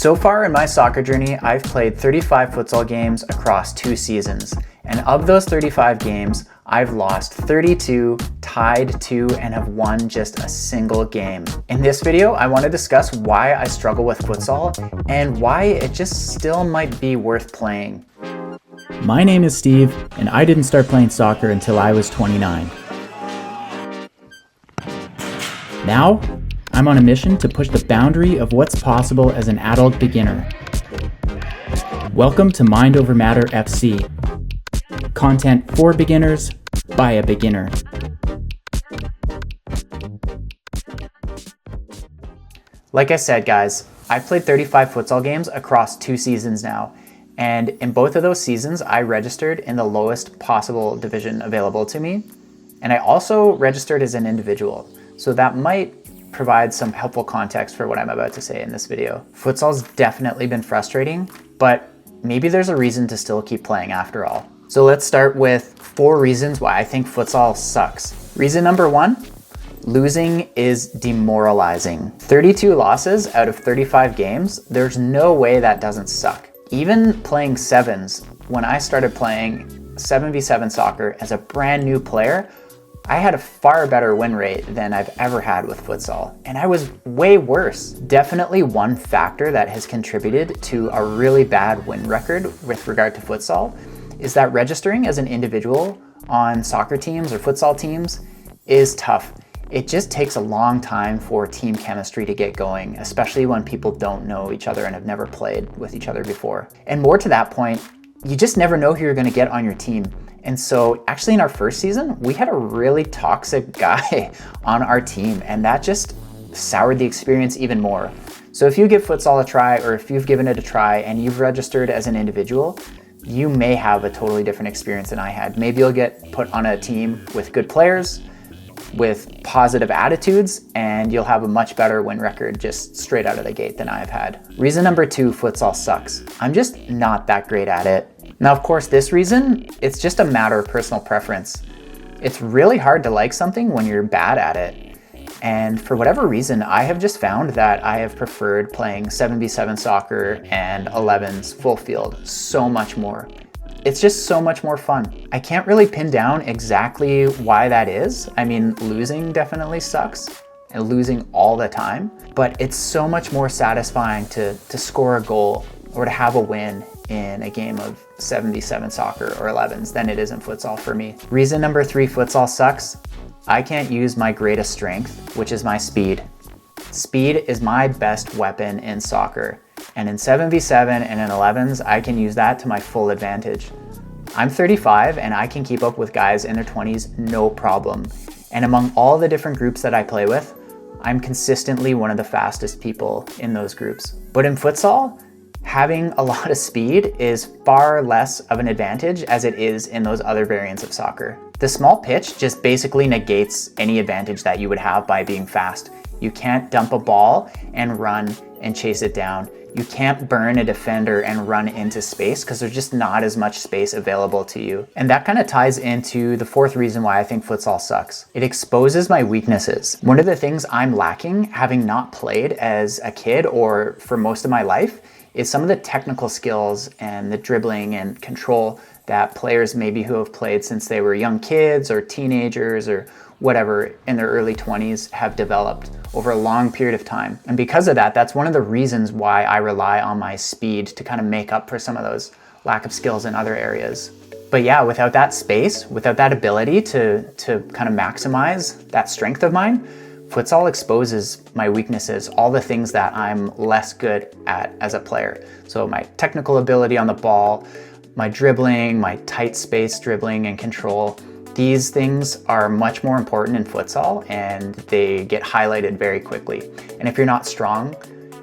So far in my soccer journey, I've played 35 futsal games across 2 seasons. And of those 35 games, I've lost 32, tied 2, and have won just a single game. In this video, I want to discuss why I struggle with futsal and why it just still might be worth playing. My name is Steve, and I didn't start playing soccer until I was 29. Now, I'm on a mission to push the boundary of what's possible as an adult beginner. Welcome to Mind Over Matter FC. Content for beginners, by a beginner. Like I said, guys, I've played 35 futsal games across 2 seasons now. And in both of those seasons, I registered in the lowest possible division available to me. And I also registered as an individual. So that might provide some helpful context for what I'm about to say in this video. Futsal's definitely been frustrating, but maybe there's a reason to still keep playing after all. So let's start with 4 reasons why I think futsal sucks. Reason number 1, losing is demoralizing. 32 losses out of 35 games, there's no way that doesn't suck. Even playing sevens, when I started playing 7v7 soccer as a brand new player, I had a far better win rate than I've ever had with futsal, and I was way worse. Definitely one factor that has contributed to a really bad win record with regard to futsal is that registering as an individual on soccer teams or futsal teams is tough. It just takes a long time for team chemistry to get going, especially when people don't know each other and have never played with each other before. And more to that point, you just never know who you're going to get on your team. And so actually in our first season, we had a really toxic guy on our team, and that just soured the experience even more. So if you give futsal a try, or if you've given it a try and you've registered as an individual, you may have a totally different experience than I had. Maybe you'll get put on a team with good players, with positive attitudes, and you'll have a much better win record just straight out of the gate than I've had. Reason number 2, futsal sucks. I'm just not that great at it. Now, of course, this reason, it's just a matter of personal preference. It's really hard to like something when you're bad at it. And for whatever reason, I have just found that I have preferred playing 7v7 soccer and 11s full field so much more. It's just so much more fun. I can't really pin down exactly why that is. I mean, losing definitely sucks, and losing all the time, but it's so much more satisfying to score a goal or to have a win in a game of 7v7 soccer or 11s than it is in futsal for me. Reason number 3 futsal sucks, I can't use my greatest strength, which is my speed. Speed is my best weapon in soccer, and in 7v7 and in 11s, I can use that to my full advantage. I'm 35 and I can keep up with guys in their 20s no problem. And among all the different groups that I play with, I'm consistently one of the fastest people in those groups. But in futsal, having a lot of speed is far less of an advantage as it is in those other variants of soccer. The small pitch just basically negates any advantage that you would have by being fast. You can't dump a ball and run and chase it down. You can't burn a defender and run into space because there's just not as much space available to you. And that kind of ties into the 4th reason why I think futsal sucks. It exposes my weaknesses. One of the things I'm lacking, having not played as a kid or for most of my life, is some of the technical skills and the dribbling and control that players maybe who have played since they were young kids or teenagers or whatever in their early 20s have developed over a long period of time. And because of that, that's one of the reasons why I rely on my speed to kind of make up for some of those lack of skills in other areas. But yeah, without that space, without that ability to kind of maximize that strength of mine, futsal exposes my weaknesses, all the things that I'm less good at as a player. So my technical ability on the ball, my dribbling, my tight space dribbling and control, these things are much more important in futsal and they get highlighted very quickly. And if you're not strong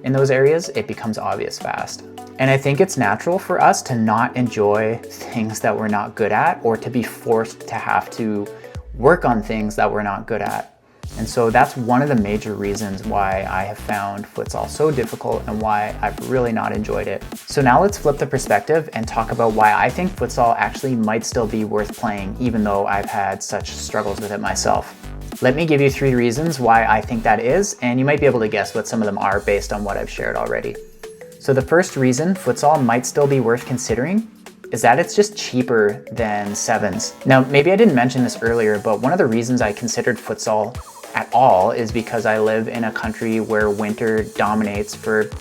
in those areas, it becomes obvious fast. And I think it's natural for us to not enjoy things that we're not good at or to be forced to have to work on things that we're not good at. And so that's one of the major reasons why I have found futsal so difficult and why I've really not enjoyed it. So now let's flip the perspective and talk about why I think futsal actually might still be worth playing, even though I've had such struggles with it myself. Let me give you 3 reasons why I think that is, and you might be able to guess what some of them are based on what I've shared already. So the first reason futsal might still be worth considering is that it's just cheaper than sevens. Now, maybe I didn't mention this earlier, but one of the reasons I considered futsal at all is because I live in a country where winter dominates for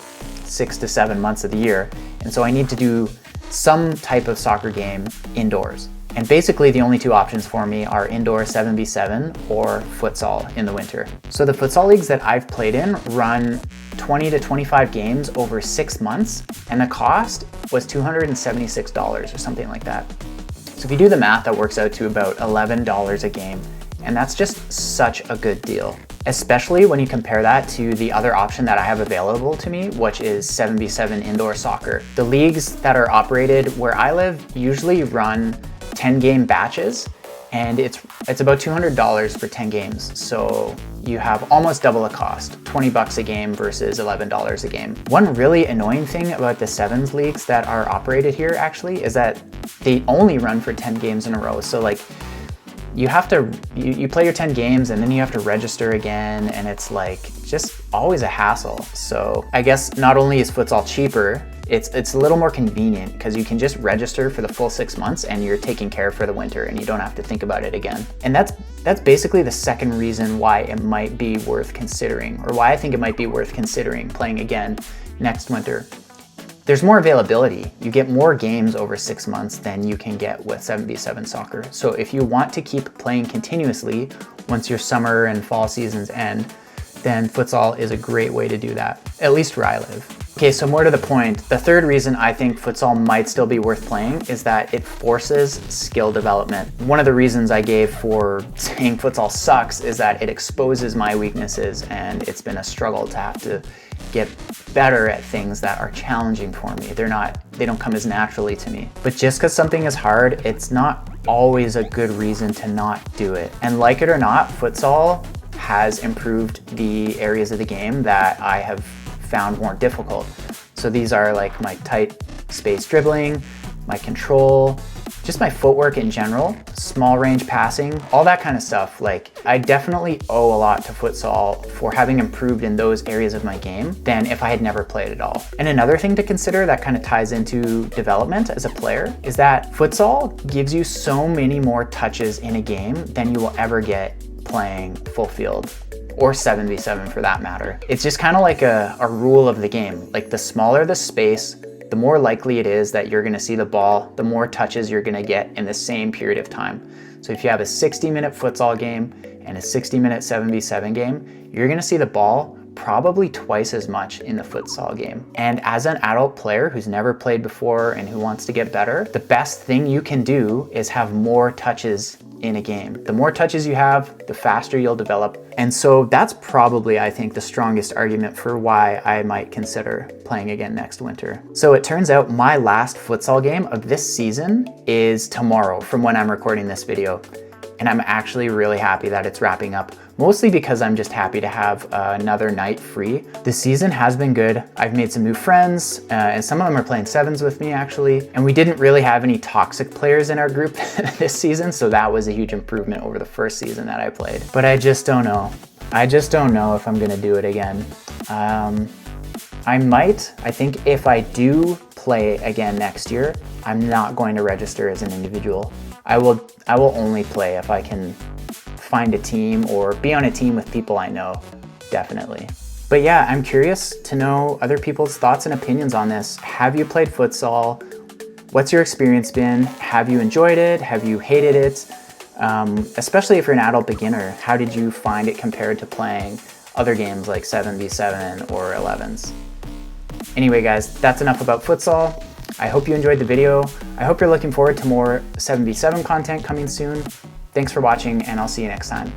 6 to 7 months of the year. And so I need to do some type of soccer game indoors. And basically the only two options for me are indoor 7v7 or futsal in the winter. So the futsal leagues that I've played in run 20 to 25 games over 6 months, and the cost was $276 or something like that. So if you do the math, that works out to about $11 a game. And that's just such a good deal, especially when you compare that to the other option that I have available to me, which is 7v7 indoor soccer. The leagues that are operated where I live usually run 10 game batches, and it's about $200 for 10 games. So you have almost double the cost, 20 bucks a game versus $11 a game. One really annoying thing about the sevens leagues that are operated here actually is that they only run for 10 games in a row. So like you have to, you play your 10 games and then you have to register again, and it's like just always a hassle. So I guess not only is futsal cheaper, it's a little more convenient because you can just register for the full 6 months and you're taken care of for the winter and you don't have to think about it again. And that's basically the second reason why it might be worth considering, or why I think it might be worth considering playing again next winter. There's more availability. You get more games over 6 months than you can get with 7v7 soccer. So if you want to keep playing continuously once your summer and fall seasons end, then futsal is a great way to do that, at least where I live. Okay, so more to the point, the third reason I think futsal might still be worth playing is that it forces skill development. One of the reasons I gave for saying futsal sucks is that it exposes my weaknesses, and it's been a struggle to have to get better at things that are challenging for me. They don't come as naturally to me. But just because something is hard, it's not always a good reason to not do it. And like it or not, futsal has improved the areas of the game that I have found more difficult. So these are like my tight space dribbling, my control, just my footwork in general, small range passing, all that kind of stuff. Like I definitely owe a lot to futsal for having improved in those areas of my game than if I had never played at all. And another thing to consider that kind of ties into development as a player is that futsal gives you so many more touches in a game than you will ever get playing full field, or 7v7 for that matter. It's just kind of like a rule of the game. Like the smaller the space, the more likely it is that you're gonna see the ball, the more touches you're gonna get in the same period of time. So if you have a 60-minute futsal game and a 60-minute 7v7 game, you're gonna see the ball probably twice as much in the futsal game. And as an adult player who's never played before and who wants to get better, the best thing you can do is have more touches in a game. The more touches you have, the faster you'll develop. And so that's probably, I think, the strongest argument for why I might consider playing again next winter. So it turns out my last futsal game of this season is tomorrow from when I'm recording this video. And I'm actually really happy that it's wrapping up, mostly because I'm just happy to have another night free. The season has been good. I've made some new friends, and some of them are playing sevens with me actually. And we didn't really have any toxic players in our group this season, so that was a huge improvement over the first season that I played. But I just don't know. I just don't know if I'm gonna do it again. I might. I think if I do play again next year, I'm not going to register as an individual. I will only play if I can find a team or be on a team with people I know, definitely. But yeah, I'm curious to know other people's thoughts and opinions on this. Have you played futsal? What's your experience been? Have you enjoyed it? Have you hated it? Especially if you're an adult beginner, how did you find it compared to playing other games like 7v7 or 11s? Anyway guys, that's enough about futsal. I hope you enjoyed the video. I hope you're looking forward to more 7v7 content coming soon. Thanks for watching, and I'll see you next time.